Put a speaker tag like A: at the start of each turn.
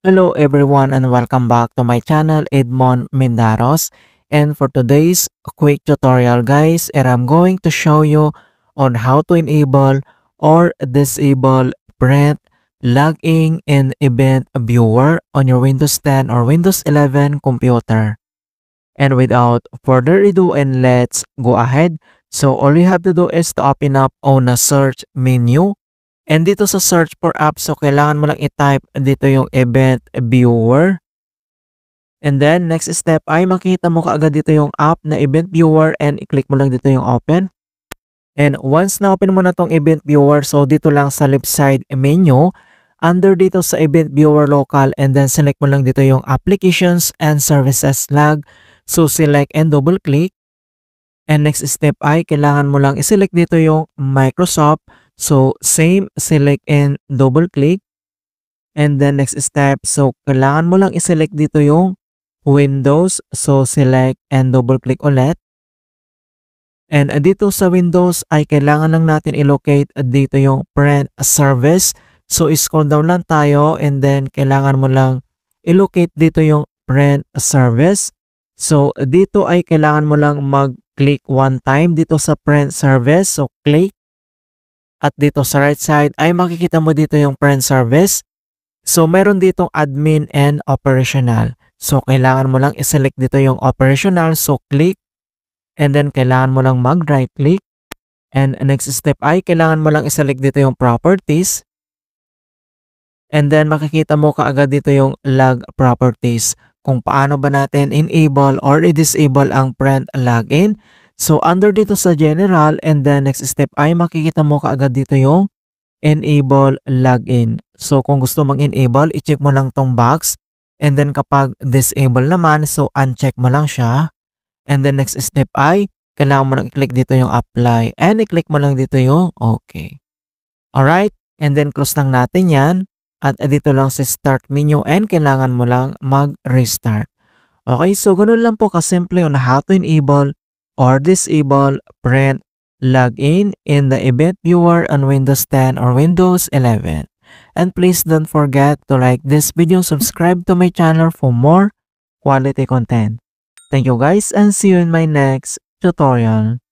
A: Hello everyone and welcome back to my channel Edmond Mendaros, and for today's quick tutorial guys, I'm going to show you on how to enable or disable print logging in event viewer on your Windows 10 or Windows 11 computer. And without further ado, and let's go ahead. So all you have to do is to open up on a search menu. And dito sa search for apps, so kailangan mo lang i-type dito yung event viewer. And then next step ay makita mo kaagad dito yung app na event viewer and i-click mo lang dito yung open. And once na open mo na tong event viewer, so dito lang sa left side menu, under dito sa event viewer local, and then select mo lang dito yung applications and services log. So select and double click. And next step ay kailangan mo lang i-select dito yung Microsoft. So same, select and double click. And then next step, so kailangan mo lang i-select dito yung Windows. So select and double click ulit. And dito sa Windows ay kailangan lang natin i-locate dito yung print service. So scroll down lang tayo, and then kailangan mo lang i-locate dito yung print service. So dito ay kailangan mo lang mag-click one time dito sa print service. So click. At dito sa right side ay makikita mo dito yung print service. So meron ditong admin and operational. So kailangan mo lang i-select dito yung operational. So click. And then kailangan mo lang mag-right click. And next step ay kailangan mo lang i-select dito yung properties. And then makikita mo kaagad dito yung log properties. Kung paano ba natin enable or i-disable ang print login. So under dito sa general, and then next step ay makikita mo kaagad dito yung enable login. So kung gusto mag-enable, i-check mo lang tong box. And then kapag disable naman, so uncheck mo lang siya. And then next step ay kailangan mo lang i-click dito yung apply. And i-click mo lang dito yung okay. Alright, and then close lang natin yan. At dito lang sa start menu, and kailangan mo lang mag-restart. Okay, so ganun lang po kasimple on how to enable or disable print login in the event viewer on Windows 10 or Windows 11. And please don't forget to like this video, subscribe to my channel for more quality content. Thank you guys, and see you in my next tutorial.